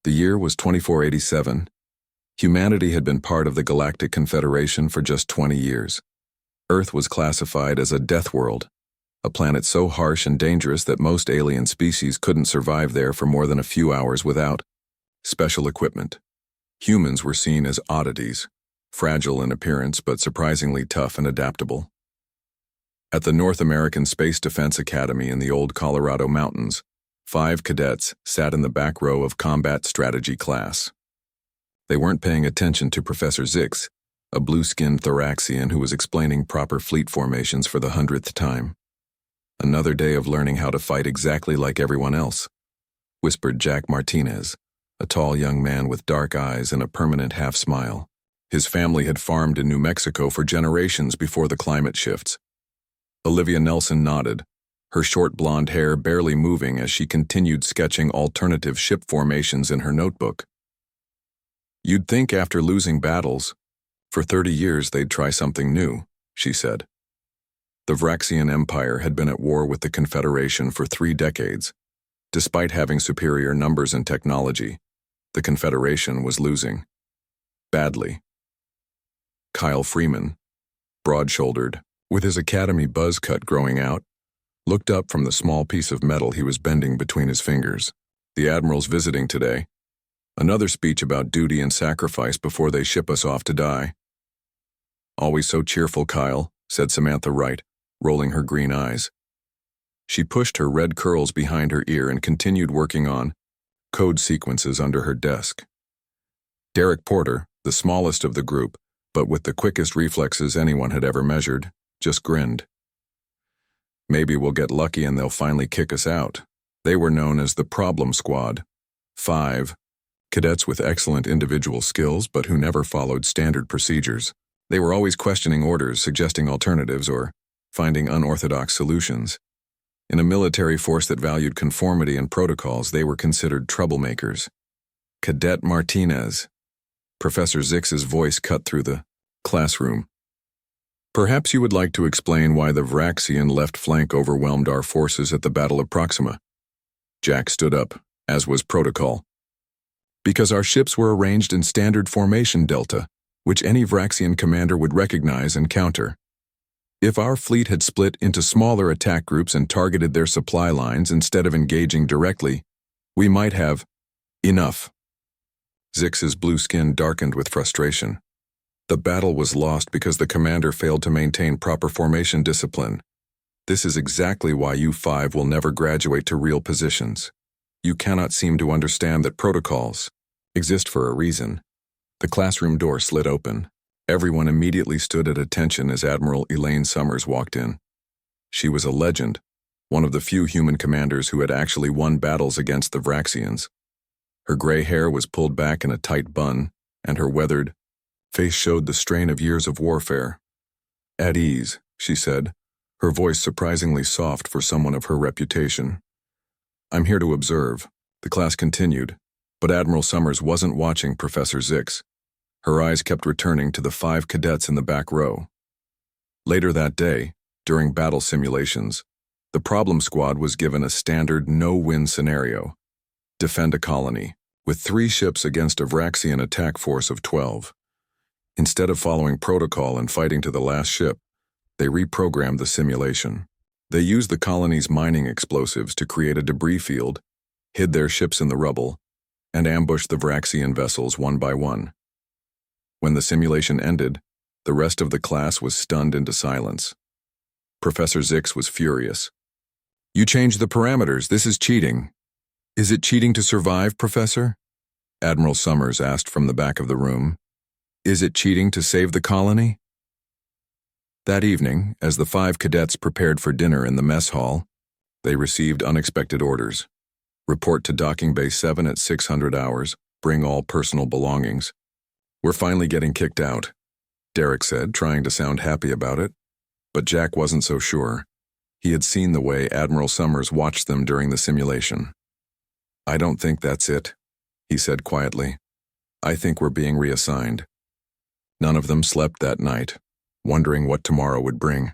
The year was 2487. Humanity had been part of the Galactic Confederation for just 20 years. Earth was classified as a death world, a planet so harsh and dangerous that most alien species couldn't survive there for more than a few hours without special equipment. Humans were seen as oddities, fragile in appearance but surprisingly tough and adaptable. At the North American Space Defense Academy in the old Colorado mountains, 5 cadets sat in the back row of combat strategy class. They weren't paying attention to Professor Zix, a blue-skinned Thoraxian who was explaining proper fleet formations for the 100th time. "Another day of learning how to fight exactly like everyone else," whispered Jack Martinez, a tall young man with dark eyes and a permanent half-smile. His family had farmed in New Mexico for generations before the climate shifts. Olivia Nelson nodded, her short blonde hair barely moving as she continued sketching alternative ship formations in her notebook. "You'd think after losing battles for 30 years they'd try something new," she said. The Vraxian Empire had been at war with the Confederation for 3 decades. Despite having superior numbers and technology, the Confederation was losing. Badly. Kyle Freeman, broad-shouldered, with his academy buzz cut growing out, looked up from the small piece of metal he was bending between his fingers. "The Admiral's visiting today. Another speech about duty and sacrifice before they ship us off to die." "Always so cheerful, Kyle," said Samantha Wright, rolling her green eyes. She pushed her red curls behind her ear and continued working on code sequences under her desk. Derek Porter, the smallest of the group, but with the quickest reflexes anyone had ever measured, just grinned. "Maybe we'll get lucky and they'll finally kick us out." They were known as the Problem Squad. 5 cadets with excellent individual skills but who never followed standard procedures. They were always questioning orders, suggesting alternatives, or finding unorthodox solutions. In a military force that valued conformity and protocols, they were considered troublemakers. "Cadet Martinez." Professor Zix's voice cut through the classroom. "Perhaps you would like to explain why the Vraxian left flank overwhelmed our forces at the Battle of Proxima." Jack stood up, as was protocol. "Because our ships were arranged in standard formation delta, which any Vraxian commander would recognize and counter. If our fleet had split into smaller attack groups and targeted their supply lines instead of engaging directly, we might have enough." Zix's blue skin darkened with frustration. "The battle was lost because the commander failed to maintain proper formation discipline. This is exactly why you 5 will never graduate to real positions. You cannot seem to understand that protocols exist for a reason." The classroom door slid open. Everyone immediately stood at attention as Admiral Elaine Summers walked in. She was a legend, one of the few human commanders who had actually won battles against the Vraxians. Her gray hair was pulled back in a tight bun, and her weathered face showed the strain of years of warfare. "At ease," she said, her voice surprisingly soft for someone of her reputation. "I'm here to observe." The class continued, but Admiral Summers wasn't watching Professor Zix. Her eyes kept returning to the 5 cadets in the back row. Later that day, during battle simulations, the Problem Squad was given a standard no-win scenario: defend a colony, with 3 ships against a Vraxian attack force of 12. Instead of following protocol and fighting to the last ship, they reprogrammed the simulation. They used the colony's mining explosives to create a debris field, hid their ships in the rubble, and ambushed the Vraxian vessels one by one. When the simulation ended, the rest of the class was stunned into silence. Professor Zix was furious. "You changed the parameters. This is cheating." "Is it cheating to survive, Professor?" Admiral Summers asked from the back of the room. "Is it cheating to save the colony?" That evening, as the 5 cadets prepared for dinner in the mess hall, they received unexpected orders. "Report to Docking Bay 7 at 600 hours. Bring all personal belongings." "We're finally getting kicked out," Derek said, trying to sound happy about it. But Jack wasn't so sure. He had seen the way Admiral Summers watched them during the simulation. "I don't think that's it," he said quietly. "I think we're being reassigned." None of them slept that night, wondering what tomorrow would bring.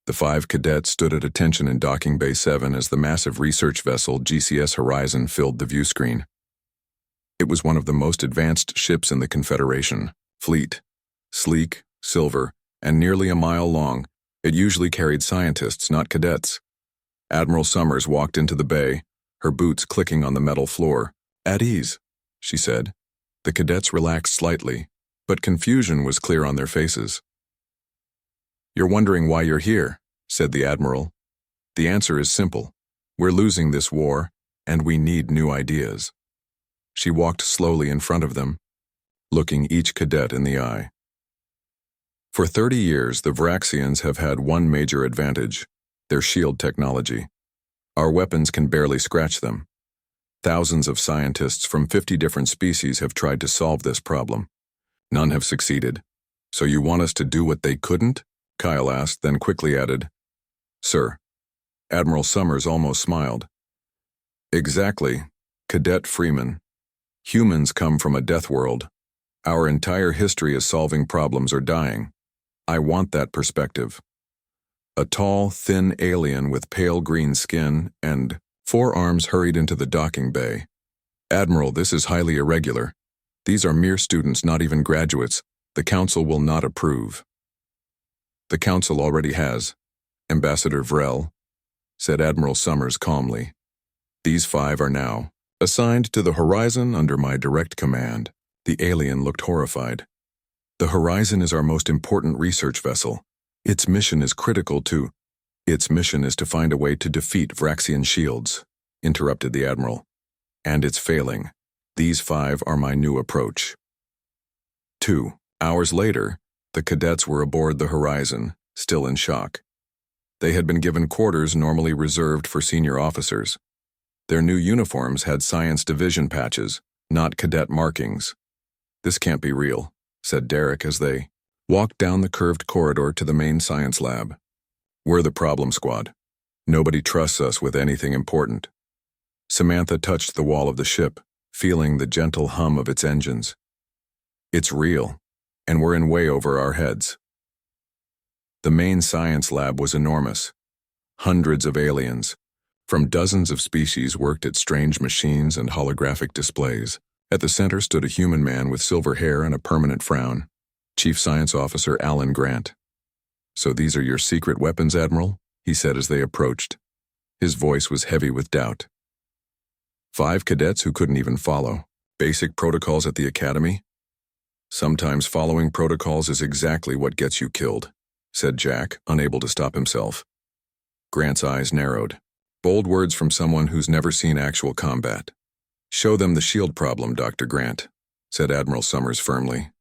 The 5 cadets stood at attention in Docking Bay 7 as the massive research vessel GCS Horizon filled the view screen. It was one of the most advanced ships in the Confederation fleet. Sleek, silver, and nearly a mile long, it usually carried scientists, not cadets. Admiral Summers walked into the bay, her boots clicking on the metal floor. "At ease," she said. The cadets relaxed slightly, but confusion was clear on their faces. "You're wondering why you're here," said the Admiral. "The answer is simple. We're losing this war, and we need new ideas." She walked slowly in front of them, looking each cadet in the eye. For 30 years, the Vraxians have had one major advantage: their shield technology. Our weapons can barely scratch them. Thousands of scientists from 50 different species have tried to solve this problem. None have succeeded. "So you want us to do what they couldn't?" Kyle asked, then quickly added, "Sir." Admiral Summers almost smiled. "Exactly, Cadet Freeman. Humans come from a death world. Our entire history is solving problems or dying. I want that perspective." A tall, thin alien with pale green skin and 4 arms hurried into the docking bay. "Admiral, this is highly irregular. These are mere students, not even graduates. The Council will not approve." "The Council already has, Ambassador Vrel," said Admiral Summers calmly. "These 5 are now assigned to the Horizon under my direct command." The alien looked horrified. "The Horizon is our most important research vessel. Its mission is critical to—" "Its mission is to find a way to defeat Vraxian shields," interrupted the Admiral. "And it's failing. These 5 are my new approach." 2 hours later, the cadets were aboard the Horizon, still in shock. They had been given quarters normally reserved for senior officers. Their new uniforms had Science Division patches, not cadet markings. "This can't be real," said Derek as they walked down the curved corridor to the main science lab. "We're the problem squad. Nobody trusts us with anything important." Samantha touched the wall of the ship, feeling the gentle hum of its engines. "It's real, and we're in way over our heads." The main science lab was enormous. Hundreds of aliens, from dozens of species, worked at strange machines and holographic displays. At the center stood a human man with silver hair and a permanent frown, Chief Science Officer Alan Grant. "So these are your secret weapons, Admiral?" he said as they approached. His voice was heavy with doubt. 5 cadets who couldn't even follow basic protocols at the academy? "Sometimes following protocols is exactly what gets you killed," said Jack, unable to stop himself. Grant's eyes narrowed. Bold words from someone who's never seen actual combat. "Show them the shield problem, Dr. Grant," said Admiral Summers firmly.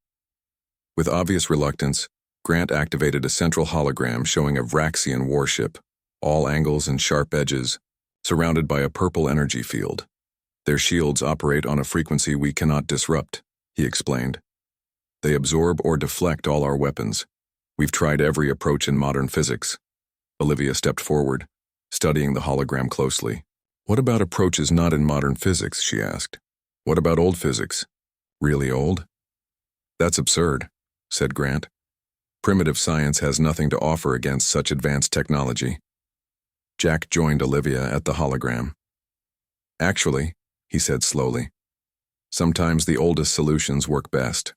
With obvious reluctance, Grant activated a central hologram showing a Vraxian warship, all angles and sharp edges, surrounded by a purple energy field. "Their shields operate on a frequency we cannot disrupt," he explained. "They absorb or deflect all our weapons. We've tried every approach in modern physics." Olivia stepped forward, studying the hologram closely. "What about approaches not in modern physics?" she asked. "What about old physics? Really old?" "That's absurd," said Grant. "Primitive science has nothing to offer against such advanced technology." Jack joined Olivia at the hologram. "Actually," he said slowly, "sometimes the oldest solutions work best.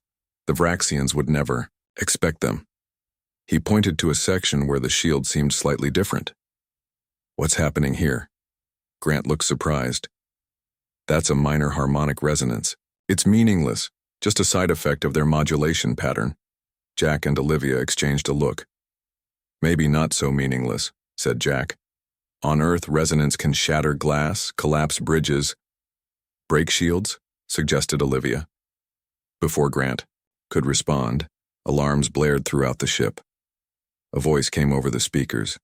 The Vraxians would never expect them." He pointed to a section where the shield seemed slightly different. "What's happening here?" Grant looked surprised. "That's a minor harmonic resonance. It's meaningless, just a side effect of their modulation pattern." Jack and Olivia exchanged a look. "Maybe not so meaningless," said Jack. "On Earth, resonance can shatter glass, collapse bridges." "Break shields?" suggested Olivia. Before Grant could respond, alarms blared throughout the ship. A voice came over the speakers.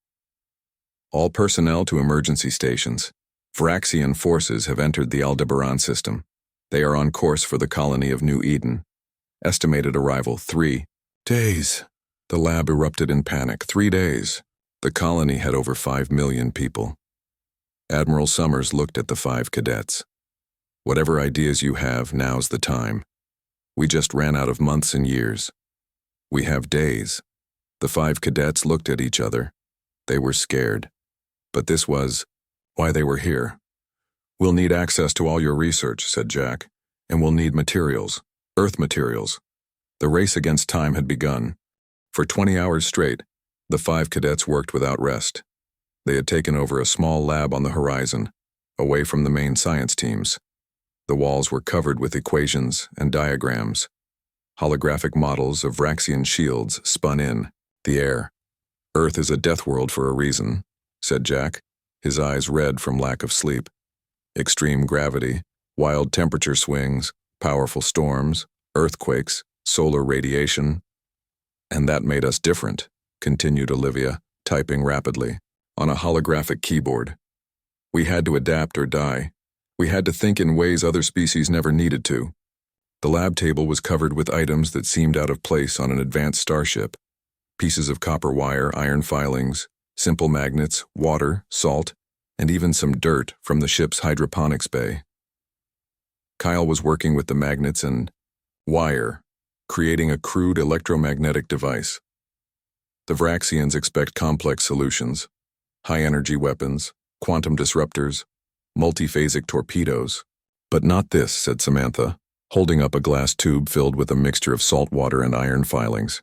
"All personnel to emergency stations. Vraxian forces have entered the Aldebaran system. They are on course for the colony of New Eden. Estimated arrival 3 days." The lab erupted in panic. 3 days. The colony had over 5 million people. Admiral Summers looked at the 5 cadets. "Whatever ideas you have, now's the time. We just ran out of months and years. We have days." The 5 cadets looked at each other. They were scared. But this was why they were here. "We'll need access to all your research," said Jack. And we'll need materials. Earth materials. The race against time had begun. For 20 hours straight, the 5 cadets worked without rest. They had taken over a small lab on the horizon, away from the main science teams. The walls were covered with equations and diagrams. Holographic models of Vraxian shields spun in the air. Earth is a death world for a reason, said Jack, his eyes red from lack of sleep. Extreme gravity, wild temperature swings, powerful storms, earthquakes, solar radiation. And that made us different, continued Olivia, typing rapidly, on a holographic keyboard. We had to adapt or die. We had to think in ways other species never needed to. The lab table was covered with items that seemed out of place on an advanced starship. Pieces of copper wire, iron filings, simple magnets, water, salt, and even some dirt from the ship's hydroponics bay. Kyle was working with the magnets and wire, creating a crude electromagnetic device. The Vraxians expect complex solutions, high-energy weapons, quantum disruptors, multiphasic torpedoes. But not this, said Samantha, holding up a glass tube filled with a mixture of salt water and iron filings.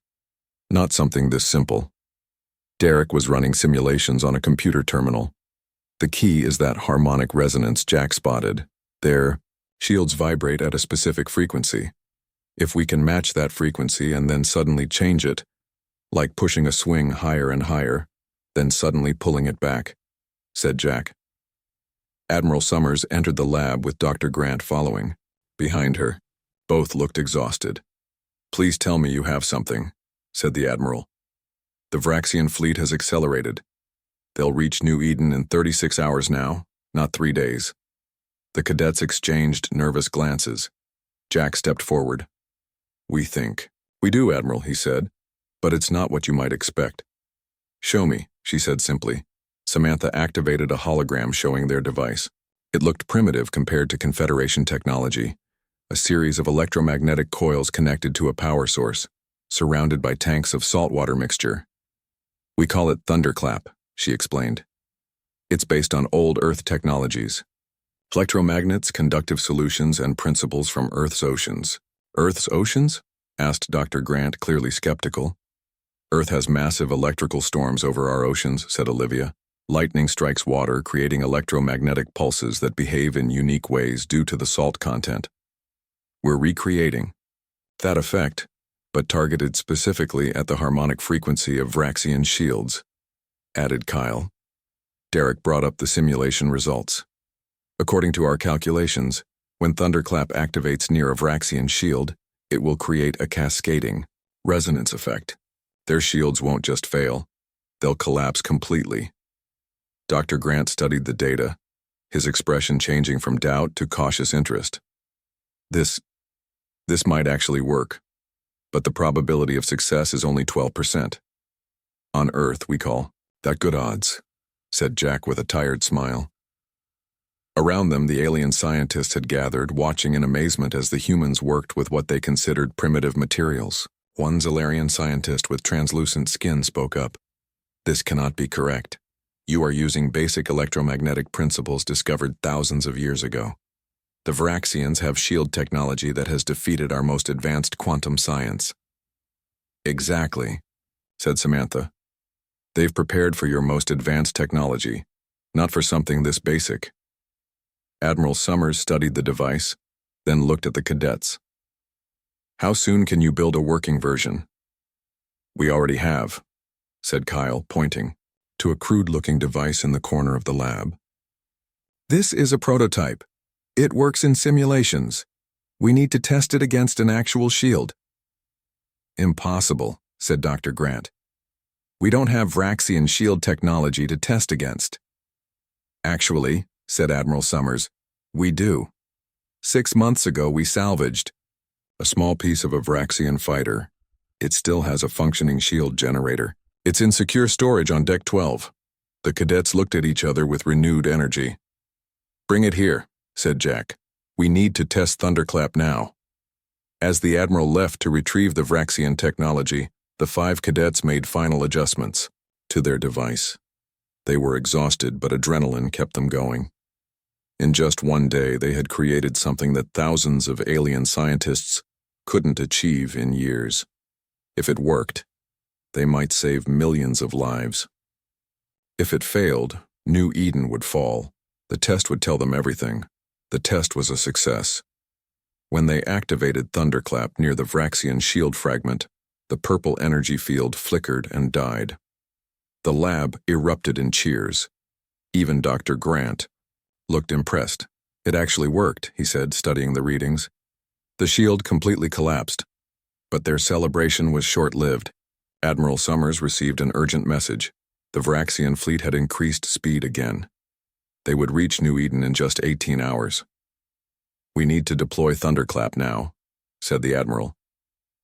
Not something this simple. Derek was running simulations on a computer terminal. The key is that harmonic resonance Jack spotted. Their shields vibrate at a specific frequency. If we can match that frequency and then suddenly change it, like pushing a swing higher and higher, then suddenly pulling it back, said Jack. Admiral Summers entered the lab with Dr. Grant following. Behind her, both looked exhausted. Please tell me you have something, said the Admiral. The Vraxian fleet has accelerated. They'll reach New Eden in 36 hours now, not 3 days. The cadets exchanged nervous glances. Jack stepped forward. We think. We do, Admiral, he said, but it's not what you might expect. Show me, she said simply. Samantha activated a hologram showing their device. It looked primitive compared to Confederation technology. A series of electromagnetic coils connected to a power source, surrounded by tanks of saltwater mixture. We call it Thunderclap, she explained. It's based on old Earth technologies. Electromagnets, conductive solutions, and principles from Earth's oceans. Earth's oceans? Asked Dr. Grant, clearly skeptical. Earth has massive electrical storms over our oceans, said Olivia. Lightning strikes water, creating electromagnetic pulses that behave in unique ways due to the salt content. We're recreating that effect, but targeted specifically at the harmonic frequency of Vraxian shields, added Kyle. Derek brought up the simulation results. According to our calculations, when Thunderclap activates near a Vraxian shield, it will create a cascading resonance effect. Their shields won't just fail, they'll collapse completely. Dr. Grant studied the data, his expression changing from doubt to cautious interest. This might actually work, but the probability of success is only 12%. On Earth, we call that good odds, said Jack with a tired smile. Around them, the alien scientists had gathered, watching in amazement as the humans worked with what they considered primitive materials. One Zalarian scientist with translucent skin spoke up. This cannot be correct. You are using basic electromagnetic principles discovered thousands of years ago. The Vraxians have shield technology that has defeated our most advanced quantum science. Exactly, said Samantha. They've prepared for your most advanced technology, not for something this basic. Admiral Summers studied the device, then looked at the cadets. How soon can you build a working version? We already have, said Kyle, pointing to a crude-looking device in the corner of the lab. This is a prototype. It works in simulations. We need to test it against an actual shield. Impossible, said Dr. Grant. We don't have Vraxian shield technology to test against. Actually, said Admiral Summers, we do. 6 months ago we salvaged a small piece of a Vraxian fighter. It still has a functioning shield generator. It's in secure storage on Deck 12. The cadets looked at each other with renewed energy. Bring it here, said Jack. We need to test Thunderclap now. As the Admiral left to retrieve the Vraxian technology, the 5 cadets made final adjustments to their device. They were exhausted, but adrenaline kept them going. In just one day, they had created something that thousands of alien scientists couldn't achieve in years. If it worked, they might save millions of lives. If it failed, New Eden would fall. The test would tell them everything. The test was a success. When they activated Thunderclap near the Vraxian shield fragment, the purple energy field flickered and died. The lab erupted in cheers. Even Dr. Grant looked impressed. It actually worked, he said, studying the readings. The shield completely collapsed, but their celebration was short-lived. Admiral Summers received an urgent message. The Vraxian fleet had increased speed again. They would reach New Eden in just 18 hours. "We need to deploy Thunderclap now," said the Admiral.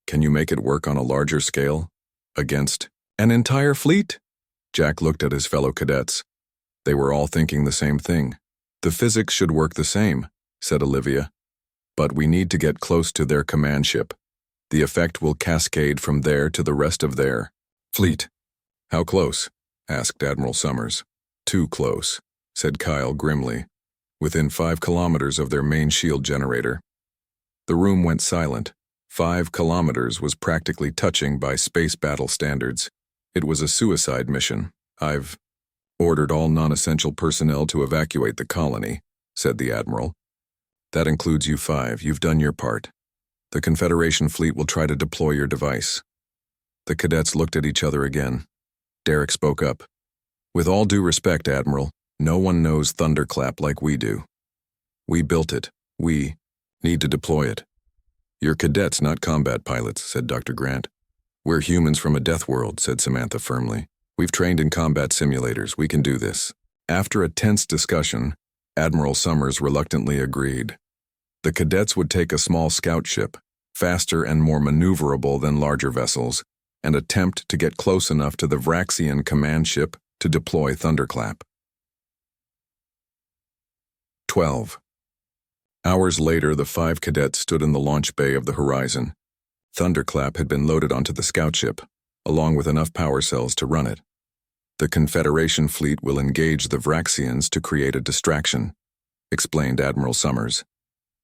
"Can you make it work on a larger scale? Against an entire fleet?" Jack looked at his fellow cadets. They were all thinking the same thing. "The physics should work the same," said Olivia. "But we need to get close to their command ship. The effect will cascade from there to the rest of their fleet." "How close?" asked Admiral Summers. "Too close," said Kyle grimly. "Within 5 kilometers of their main shield generator." The room went silent. 5 kilometers was practically touching by space battle standards. It was a suicide mission. "I've ordered all non-essential personnel to evacuate the colony," said the Admiral. "That includes you 5. You've done your part. The Confederation fleet will try to deploy your device." The cadets looked at each other again. Derek spoke up. "With all due respect, Admiral, no one knows Thunderclap like we do. We built it. We need to deploy it." "You're cadets, not combat pilots," said Dr. Grant. "We're humans from a death world," said Samantha firmly. "We've trained in combat simulators. We can do this." After a tense discussion, Admiral Summers reluctantly agreed. The cadets would take a small scout ship, faster and more maneuverable than larger vessels, and attempt to get close enough to the Vraxian command ship to deploy Thunderclap. 12. Hours later, the 5 cadets stood in the launch bay of the Horizon. Thunderclap had been loaded onto the scout ship, along with enough power cells to run it. "The Confederation fleet will engage the Vraxians to create a distraction," explained Admiral Summers.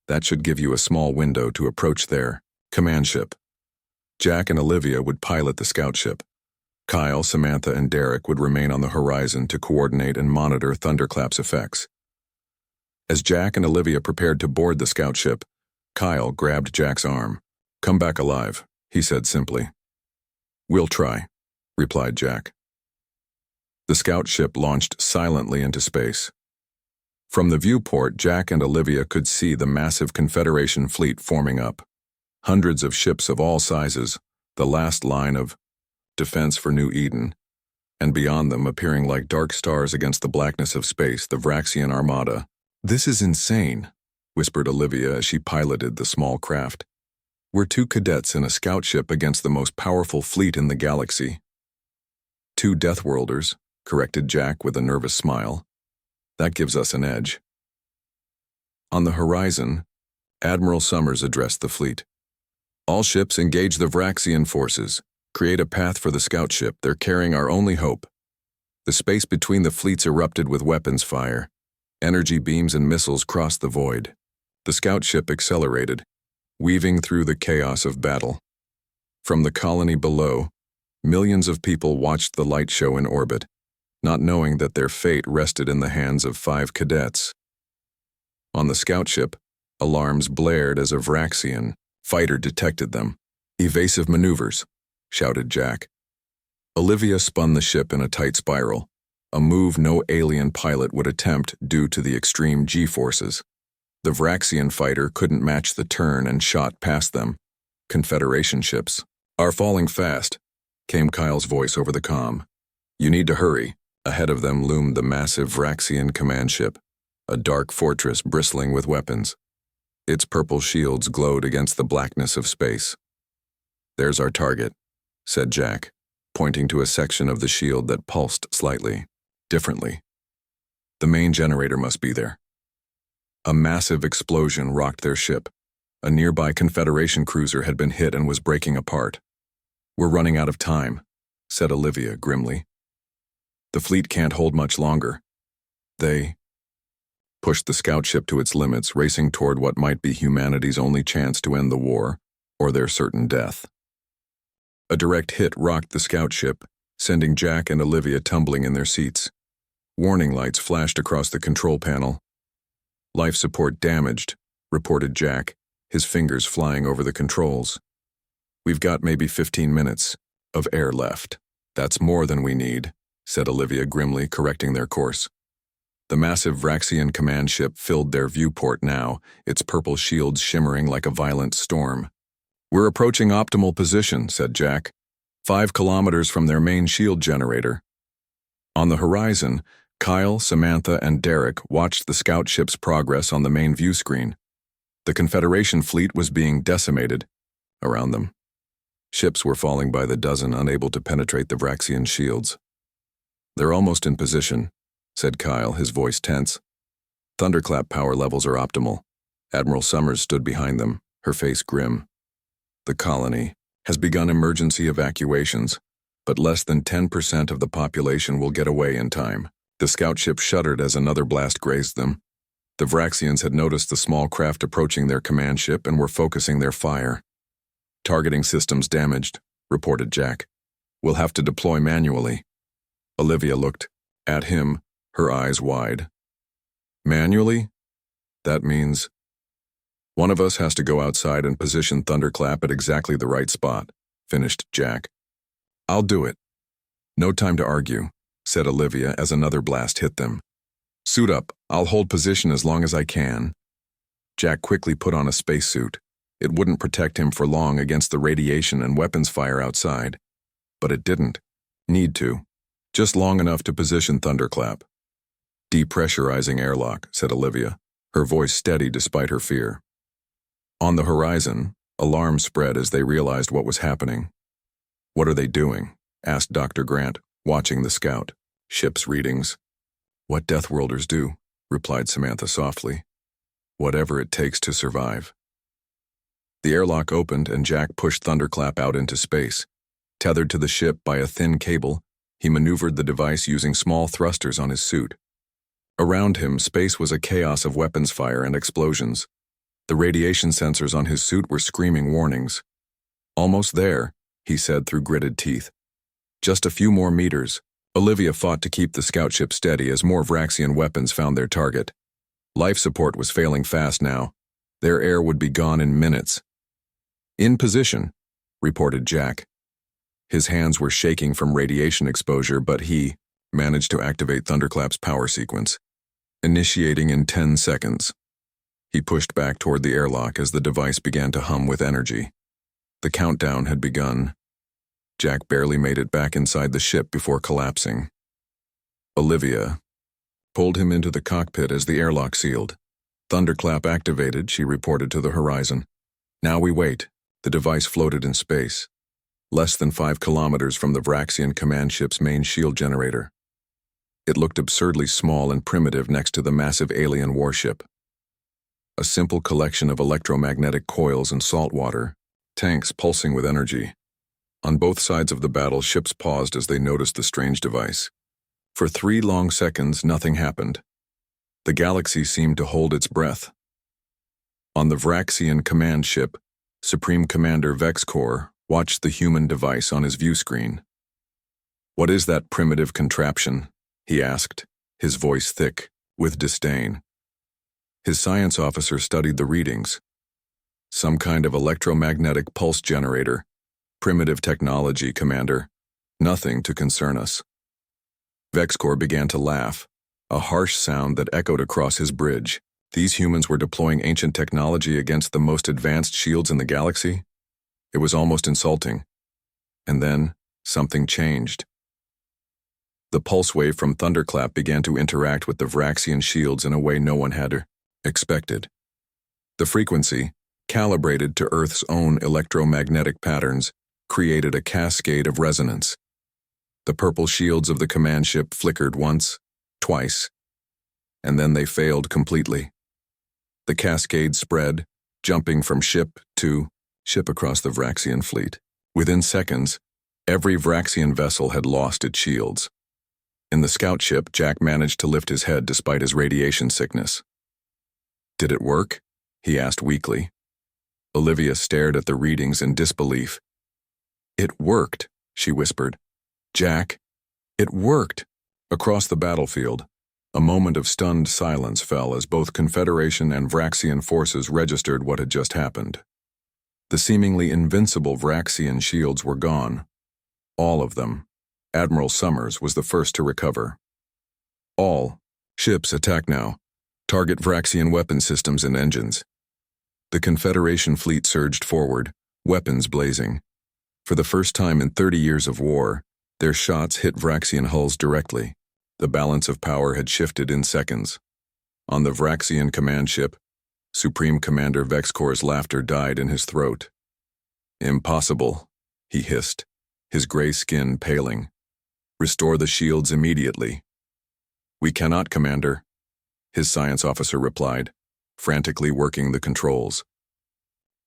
"That should give you a small window to approach their command ship. Jack and Olivia would pilot the scout ship. Kyle, Samantha, and Derek would remain on the Horizon to coordinate and monitor Thunderclap's effects." As Jack and Olivia prepared to board the scout ship, Kyle grabbed Jack's arm. "Come back alive," he said simply. "We'll try," replied Jack. The scout ship launched silently into space. From the viewport, Jack and Olivia could see the massive Confederation fleet forming up. Hundreds of ships of all sizes, the last line of defense for New Eden, and beyond them, appearing like dark stars against the blackness of space, the Vraxian Armada. "This is insane," whispered Olivia as she piloted the small craft. "We're 2 cadets in a scout ship against the most powerful fleet in the galaxy." "2 Deathworlders," corrected Jack with a nervous smile. "That gives us an edge." On the Horizon, Admiral Summers addressed the fleet. "All ships engage the Vraxian forces. Create a path for the scout ship. They're carrying our only hope." The space between the fleets erupted with weapons fire. Energy beams and missiles crossed the void. The scout ship accelerated, weaving through the chaos of battle. From the colony below, millions of people watched the light show in orbit, not knowing that their fate rested in the hands of 5 cadets. On the scout ship, alarms blared as a Vraxian fighter detected them. "Evasive maneuvers," shouted Jack. Olivia spun the ship in a tight spiral, a move no alien pilot would attempt due to the extreme G-forces. The Vraxian fighter couldn't match the turn and shot past them. Confederation ships are falling fast, came Kyle's voice over the comm. "You need to hurry." Ahead of them loomed the massive Vraxian command ship, a dark fortress bristling with weapons. Its purple shields glowed against the blackness of space. "There's our target," said Jack, pointing to a section of the shield that pulsed slightly, differently. "The main generator must be there." A massive explosion rocked their ship. A nearby Confederation cruiser had been hit and was breaking apart. "We're running out of time," said Olivia grimly. "The fleet can't hold much longer." pushed the scout ship to its limits, racing toward what might be humanity's only chance to end the war, or their certain death. A direct hit rocked the scout ship, sending Jack and Olivia tumbling in their seats. Warning lights flashed across the control panel. "Life support damaged," reported Jack, his fingers flying over the controls. "We've got maybe 15 minutes of air left." "That's more than we need," said Olivia grimly, correcting their course. The massive Vraxian command ship filled their viewport now, its purple shields shimmering like a violent storm. "We're approaching optimal position," said Jack, 5 kilometers from their main shield generator. On the horizon, Kyle, Samantha, and Derek watched the scout ship's progress on the main view screen. The Confederation fleet was being decimated around them. Ships were falling by the dozen, unable to penetrate the Vraxian shields. "They're almost in position," said Kyle, his voice tense. "Thunderclap power levels are optimal." Admiral Summers stood behind them, her face grim. "The colony has begun emergency evacuations, but less than 10% of the population will get away in time." The scout ship shuddered as another blast grazed them. The Vraxians had noticed the small craft approaching their command ship and were focusing their fire. "Targeting systems damaged," reported Jack. "We'll have to deploy manually." Olivia looked at him, her eyes wide. "Manually? That means one of us has to go outside and position Thunderclap at exactly the right spot," finished Jack. "I'll do it." "No time to argue," said Olivia as another blast hit them. "Suit up, I'll hold position as long as I can." Jack quickly put on a spacesuit. It wouldn't protect him for long against the radiation and weapons fire outside. But it didn't need to. Just long enough to position Thunderclap. "Depressurizing airlock," said Olivia, her voice steady despite her fear. On the horizon, alarm spread as they realized what was happening. "What are they doing?" asked Dr. Grant, watching the scout. "Ship's readings." "What Deathworlders do," replied Samantha softly. "Whatever it takes to survive." The airlock opened and Jack pushed Thunderclap out into space. Tethered to the ship by a thin cable, he maneuvered the device using small thrusters on his suit. Around him, space was a chaos of weapons fire and explosions. The radiation sensors on his suit were screaming warnings. "Almost there," he said through gritted teeth. "Just a few more meters." Olivia fought to keep the scout ship steady as more Vraxian weapons found their target. Life support was failing fast now. Their air would be gone in minutes. "In position," reported Jack. His hands were shaking from radiation exposure, but he managed to activate Thunderclap's power sequence, initiating in 10 seconds. He pushed back toward the airlock as the device began to hum with energy. The countdown had begun. Jack barely made it back inside the ship before collapsing. Olivia pulled him into the cockpit as the airlock sealed. "Thunderclap activated," she reported to the horizon. "Now we wait." The device floated in space, less than 5 kilometers from the Vraxian command ship's main shield generator. It looked absurdly small and primitive next to the massive alien warship. A simple collection of electromagnetic coils and salt water, tanks pulsing with energy. On both sides of the battle, ships paused as they noticed the strange device. For 3 long seconds, nothing happened. The galaxy seemed to hold its breath. On the Vraxian command ship, Supreme Commander Vexcor watched the human device on his view screen. "What is that primitive contraption?" he asked, his voice thick with disdain. His science officer studied the readings. "Some kind of electromagnetic pulse generator. Primitive technology, Commander. Nothing to concern us." Vexcor began to laugh, a harsh sound that echoed across his bridge. These humans were deploying ancient technology against the most advanced shields in the galaxy? It was almost insulting. And then, something changed. The pulse wave from Thunderclap began to interact with the Vraxian shields in a way no one had expected. The frequency, calibrated to Earth's own electromagnetic patterns, created a cascade of resonance. The purple shields of the command ship flickered once, twice, and then they failed completely. The cascade spread, jumping from ship to ship across the Vraxian fleet. Within seconds, every Vraxian vessel had lost its shields. In the scout ship, Jack managed to lift his head despite his radiation sickness. Did it work? He asked weakly. Olivia stared at the readings in disbelief. It worked, she whispered. Jack, it worked. Across the battlefield, a moment of stunned silence fell as both Confederation and Vraxian forces registered what had just happened. The seemingly invincible Vraxian shields were gone. All of them. Admiral Summers was the first to recover. All ships attack now. Target Vraxian weapon systems and engines. The Confederation fleet surged forward, weapons blazing. For the first time in 30 years of war, their shots hit Vraxian hulls directly. The balance of power had shifted in seconds. On the Vraxian command ship, Supreme Commander Vexcor's laughter died in his throat. Impossible, he hissed, his gray skin paling. Restore the shields immediately. We cannot, Commander, his science officer replied, frantically working the controls.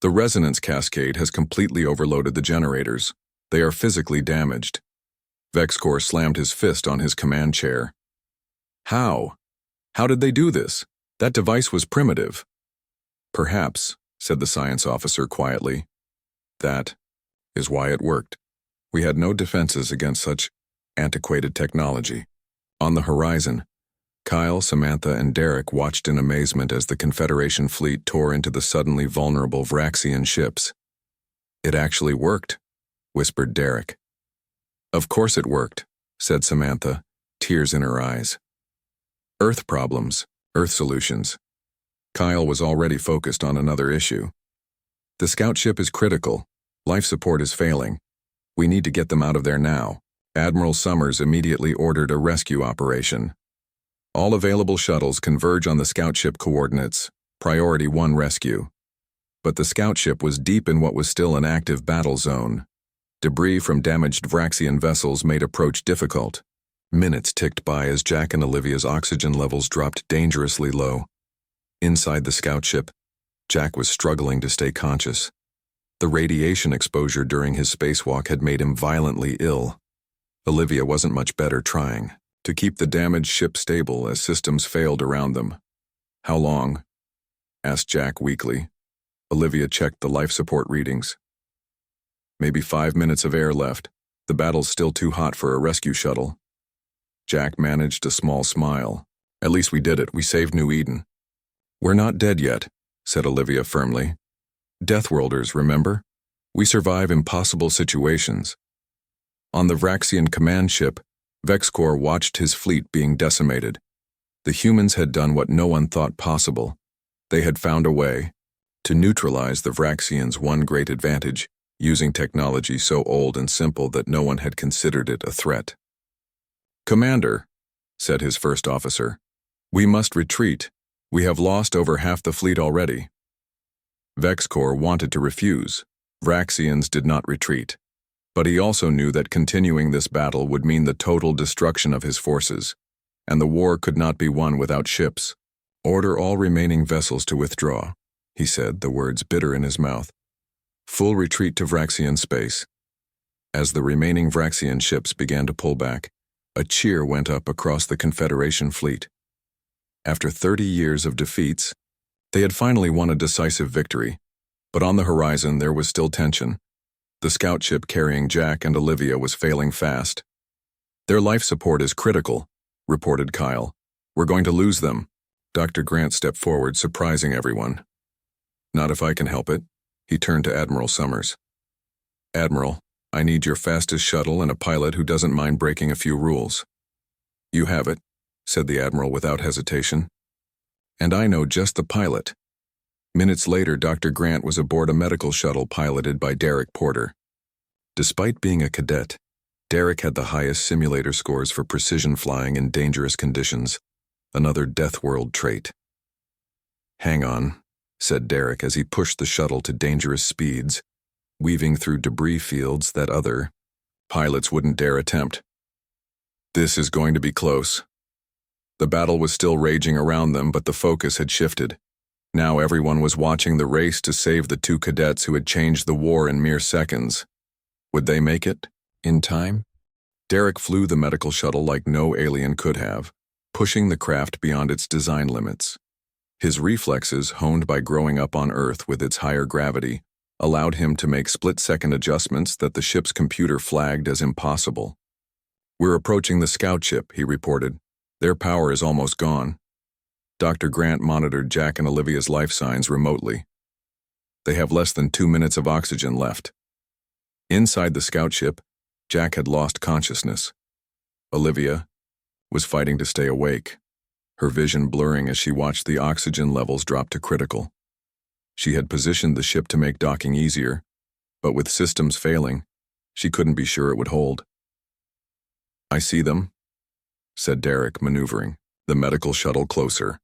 The resonance cascade has completely overloaded the generators. They are physically damaged. Vexcor slammed his fist on his command chair. How? How did they do this? That device was primitive. Perhaps, said the science officer quietly. That is why it worked. We had no defenses against such antiquated technology. On the horizon, Kyle, Samantha, and Derek watched in amazement as the Confederation fleet tore into the suddenly vulnerable Vraxian ships. It actually worked, whispered Derek. Of course it worked, said Samantha, tears in her eyes. Earth problems, Earth solutions. Kyle was already focused on another issue. The scout ship is critical. Life support is failing. We need to get them out of there now. Admiral Summers immediately ordered a rescue operation. All available shuttles converge on the scout ship coordinates, Priority 1 rescue. But the scout ship was deep in what was still an active battle zone. Debris from damaged Vraxian vessels made approach difficult. Minutes ticked by as Jack and Olivia's oxygen levels dropped dangerously low. Inside the scout ship, Jack was struggling to stay conscious. The radiation exposure during his spacewalk had made him violently ill. Olivia wasn't much better trying to keep the damaged ship stable as systems failed around them. How long? Asked Jack weakly. Olivia checked the life support readings. Maybe 5 minutes of air left. The battle's still too hot for a rescue shuttle. Jack managed a small smile. At least we did it. We saved New Eden. We're not dead yet, said Olivia firmly. Deathworlders, remember? We survive impossible situations. On the Vraxian command ship, Vexcor watched his fleet being decimated. The humans had done what no one thought possible. They had found a way to neutralize the Vraxians' one great advantage, using technology so old and simple that no one had considered it a threat. Commander, said his first officer, we must retreat. We have lost over half the fleet already. Vexcor wanted to refuse. Vraxians did not retreat. But he also knew that continuing this battle would mean the total destruction of his forces, and the war could not be won without ships. Order all remaining vessels to withdraw, he said, the words bitter in his mouth. Full retreat to Vraxian space. As the remaining Vraxian ships began to pull back, a cheer went up across the Confederation fleet. After 30 years of defeats, they had finally won a decisive victory, but on the horizon there was still tension. The scout ship carrying Jack and Olivia was failing fast. Their life support is critical, reported Kyle. We're going to lose them. Dr. Grant stepped forward, surprising everyone. Not if I can help it. He turned to Admiral Summers. Admiral, I need your fastest shuttle and a pilot who doesn't mind breaking a few rules. You have it, said the Admiral without hesitation. And I know just the pilot. Minutes later, Dr. Grant was aboard a medical shuttle piloted by Derek Porter. Despite being a cadet, Derek had the highest simulator scores for precision flying in dangerous conditions, another Deathworld trait. Hang on, said Derek as he pushed the shuttle to dangerous speeds, weaving through debris fields that other pilots wouldn't dare attempt. This is going to be close. The battle was still raging around them, but the focus had shifted. Now everyone was watching the race to save the two cadets who had changed the war in mere seconds. Would they make it? In time? Derek flew the medical shuttle like no alien could have, pushing the craft beyond its design limits. His reflexes, honed by growing up on Earth with its higher gravity, allowed him to make split-second adjustments that the ship's computer flagged as impossible. "We're approaching the scout ship," he reported. "Their power is almost gone." Dr. Grant monitored Jack and Olivia's life signs remotely. They have less than 2 minutes of oxygen left. Inside the scout ship, Jack had lost consciousness. Olivia was fighting to stay awake, her vision blurring as she watched the oxygen levels drop to critical. She had positioned the ship to make docking easier, but with systems failing, she couldn't be sure it would hold. "I see them," said Derek, maneuvering the medical shuttle closer.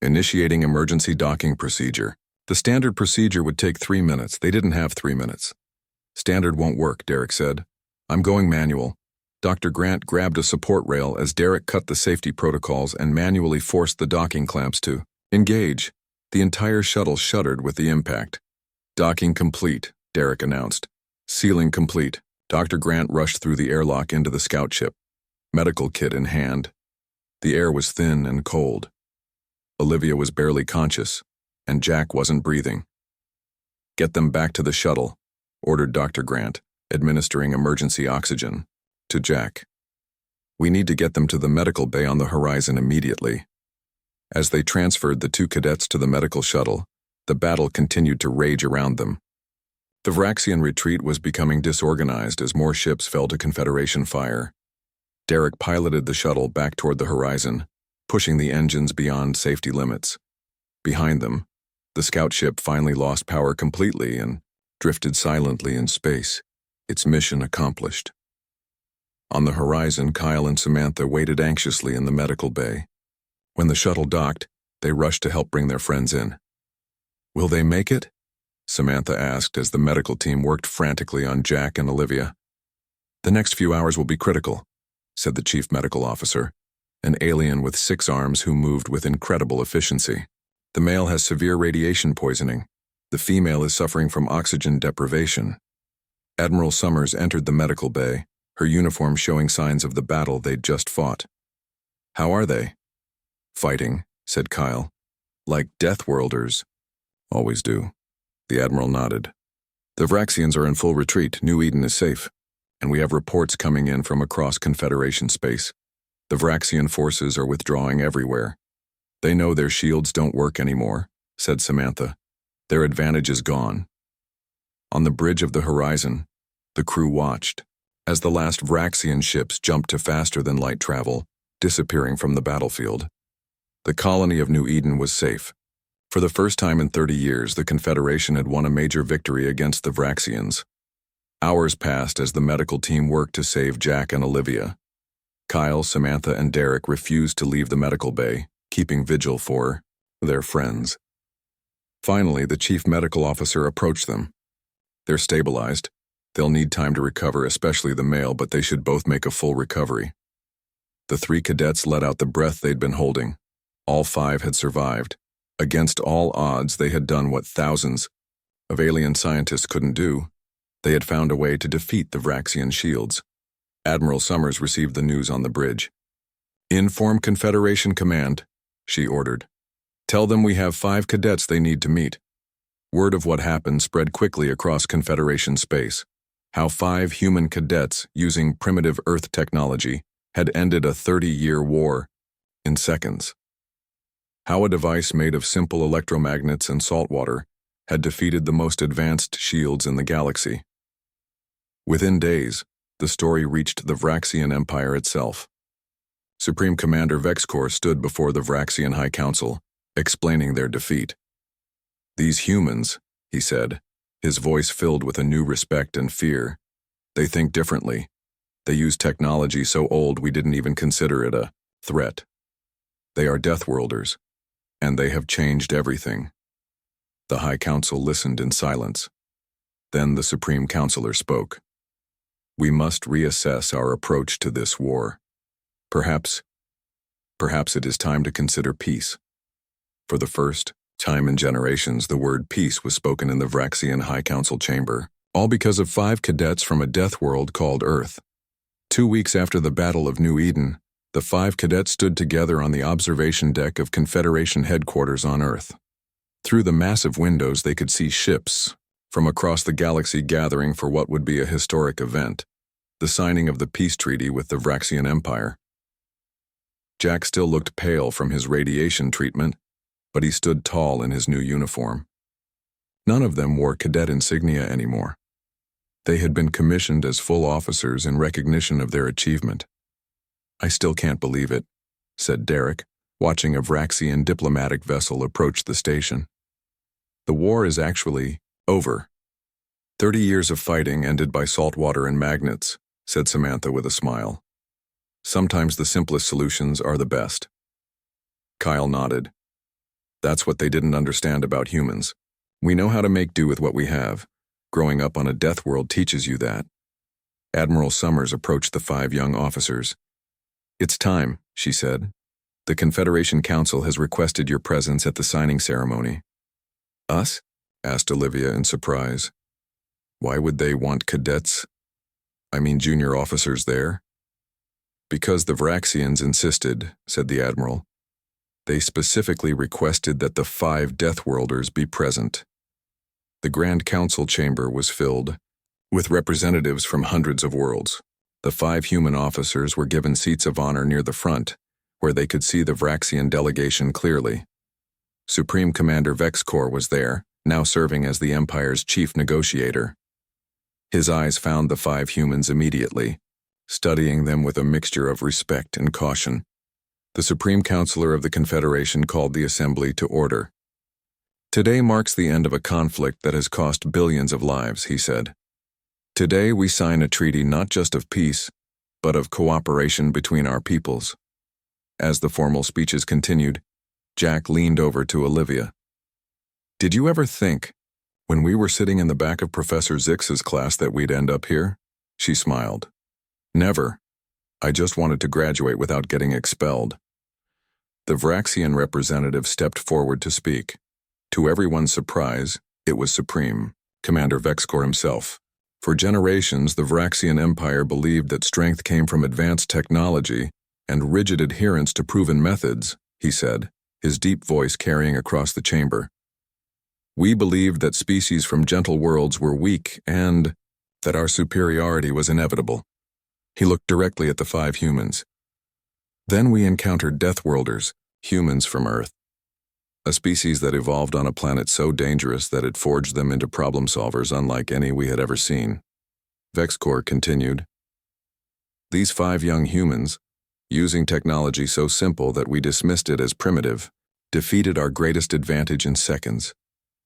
"Initiating emergency docking procedure." The standard procedure would take 3 minutes. They didn't have 3 minutes. "Standard won't work," Derek said. "I'm going manual." Dr. Grant grabbed a support rail as Derek cut the safety protocols and manually forced the docking clamps to engage. The entire shuttle shuddered with the impact. "Docking complete," Derek announced. "Sealing complete." Dr. Grant rushed through the airlock into the scout ship, medical kit in hand. The air was thin and cold. Olivia was barely conscious, and Jack wasn't breathing. "Get them back to the shuttle," ordered Dr. Grant, administering emergency oxygen to Jack. "We need to get them to the medical bay on the horizon immediately." As they transferred the 2 cadets to the medical shuttle, the battle continued to rage around them. The Vraxian retreat was becoming disorganized as more ships fell to Confederation fire. Derek piloted the shuttle back toward the horizon, pushing the engines beyond safety limits. Behind them, the scout ship finally lost power completely and drifted silently in space, its mission accomplished. On the horizon, Kyle and Samantha waited anxiously in the medical bay. When the shuttle docked, they rushed to help bring their friends in. "Will they make it?" Samantha asked as the medical team worked frantically on Jack and Olivia. "The next few hours will be critical," said the chief medical officer, an alien with 6 arms who moved with incredible efficiency. "The male has severe radiation poisoning. The female is suffering from oxygen deprivation." Admiral Summers entered the medical bay, her uniform showing signs of the battle they'd just fought. "How are they?" "Fighting," said Kyle. "Like Deathworlders." "Always do." The Admiral nodded. "The Vraxians are in full retreat. New Eden is safe, and we have reports coming in from across Confederation space. The Vraxian forces are withdrawing everywhere. They know their shields don't work anymore," said Samantha. "Their advantage is gone." On the bridge of the horizon, the crew watched as the last Vraxian ships jumped to faster-than-light travel, disappearing from the battlefield. The colony of New Eden was safe. For the first time in 30 years, the Confederation had won a major victory against the Vraxians. Hours passed as the medical team worked to save Jack and Olivia. Kyle, Samantha, and Derek refused to leave the medical bay, keeping vigil for their friends. Finally, the chief medical officer approached them. "They're stabilized. They'll need time to recover, especially the male, but they should both make a full recovery." The 3 cadets let out the breath they'd been holding. All 5 had survived. Against all odds, they had done what thousands of alien scientists couldn't do. They had found a way to defeat the Vraxian shields. Admiral Summers received the news on the bridge. "Inform Confederation Command," she ordered. "Tell them we have 5 cadets they need to meet." Word of what happened spread quickly across Confederation space. How 5 human cadets, using primitive Earth technology, had ended a 30-year war in seconds. How a device made of simple electromagnets and salt water had defeated the most advanced shields in the galaxy. Within days, the story reached the Vraxian Empire itself. Supreme Commander Vexcor stood before the Vraxian High Council, explaining their defeat. "These humans," he said, his voice filled with a new respect and fear, "they think differently. They use technology so old we didn't even consider it a threat. They are Deathworlders, and they have changed everything." The High Council listened in silence. Then the Supreme Counselor spoke. "We must reassess our approach to this war. Perhaps it is time to consider peace." For the first time in generations, the word peace was spoken in the Vraxian High Council chamber, all because of 5 cadets from a death world called Earth. 2 weeks after the Battle of New Eden, The 5 cadets stood together on the observation deck of Confederation headquarters on Earth. Through the massive windows they could see ships from across the galaxy gathering for what would be a historic event, the signing of the peace treaty with the Vraxian Empire. Jack still looked pale from his radiation treatment, but he stood tall in his new uniform. None of them wore cadet insignia anymore. They had been commissioned as full officers in recognition of their achievement. "I still can't believe it," said Derek, watching a Vraxian diplomatic vessel approach the station. "The war is actually over. 30 years of fighting ended by salt water and magnets," said Samantha with a smile. "Sometimes the simplest solutions are the best." Kyle nodded. "That's what they didn't understand about humans. We know how to make do with what we have. Growing up on a death world teaches you that." Admiral Summers approached the 5 young officers. "It's time," she said. "The Confederation Council has requested your presence at the signing ceremony." "Us?" asked Olivia in surprise. "Why would they want cadets? I mean junior officers there?" "Because the Vraxians insisted," said the Admiral. "They specifically requested that the 5 Deathworlders be present." The Grand Council chamber was filled with representatives from hundreds of worlds. The 5 human officers were given seats of honor near the front, where they could see the Vraxian delegation clearly. Supreme Commander Vexcor was there, now serving as the Empire's chief negotiator. His eyes found the 5 humans immediately, studying them with a mixture of respect and caution. The Supreme Counselor of the Confederation called the assembly to order. "Today marks the end of a conflict that has cost billions of lives," he said. "Today we sign a treaty not just of peace, but of cooperation between our peoples." As the formal speeches continued, Jack leaned over to Olivia. "Did you ever think, when we were sitting in the back of Professor Zix's class, that we'd end up here?" She smiled. "Never. I just wanted to graduate without getting expelled." The Vraxian representative stepped forward to speak. To everyone's surprise, it was Supreme Commander Vexcor himself. For generations, the Vraxian Empire believed that strength came from advanced technology and rigid adherence to proven methods, he said, his deep voice carrying across the chamber. "We believed that species from gentle worlds were weak and that our superiority was inevitable." He looked directly at the 5 humans. "Then we encountered Deathworlders, humans from Earth, a species that evolved on a planet so dangerous that it forged them into problem solvers unlike any we had ever seen." Vexcor continued. "These 5 young humans, using technology so simple that we dismissed it as primitive, defeated our greatest advantage in seconds.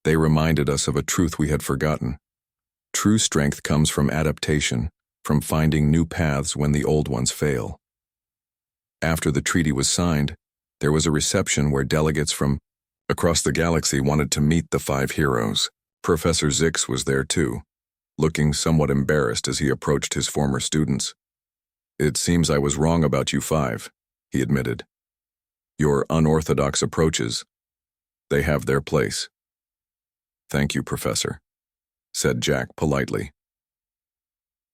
They reminded us of a truth we had forgotten. True strength comes from adaptation, from finding new paths when the old ones fail." After the treaty was signed, there was a reception where delegates from across the galaxy wanted to meet the 5 heroes. Professor Zix was there too, looking somewhat embarrassed as he approached his former students. "It seems I was wrong about you 5, he admitted. "Your unorthodox approaches, they have their place." "Thank you, Professor," said Jack politely.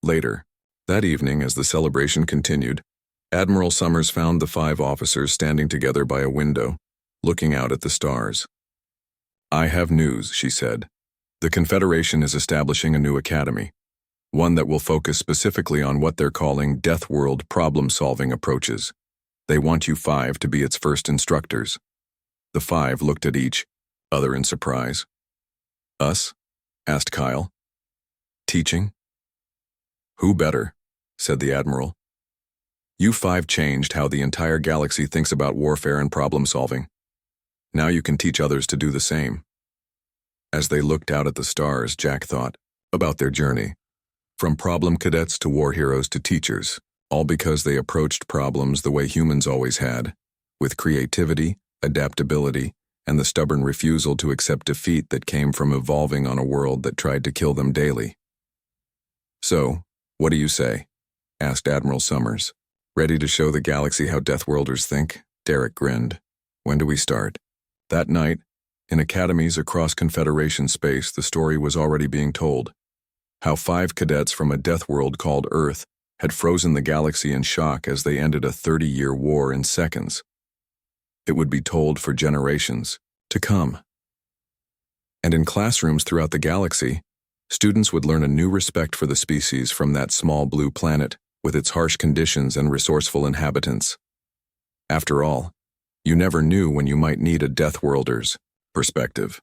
Later, that evening as the celebration continued, Admiral Summers found the 5 officers standing together by a window, looking out at the stars. "I have news," she said. "The Confederation is establishing a new academy, one that will focus specifically on what they're calling Deathworld problem-solving approaches. They want you 5 to be its first instructors." The 5 looked at each other in surprise. "Us?" asked Kyle. "Teaching?" "Who better?" said the Admiral. "You 5 changed how the entire galaxy thinks about warfare and problem-solving. Now you can teach others to do the same." As they looked out at the stars, Jack thought about their journey. From problem cadets to war heroes to teachers, all because they approached problems the way humans always had, with creativity, adaptability, and the stubborn refusal to accept defeat that came from evolving on a world that tried to kill them daily. "So, what do you say?" asked Admiral Summers. "Ready to show the galaxy how Deathworlders think?" Derek grinned. "When do we start?" That night, in academies across Confederation space, the story was already being told. How 5 cadets from a death world called Earth had frozen the galaxy in shock as they ended a 30-year war in seconds. It would be told for generations to come. And in classrooms throughout the galaxy, students would learn a new respect for the species from that small blue planet with its harsh conditions and resourceful inhabitants. After all, you never knew when you might need a Deathworlder's perspective.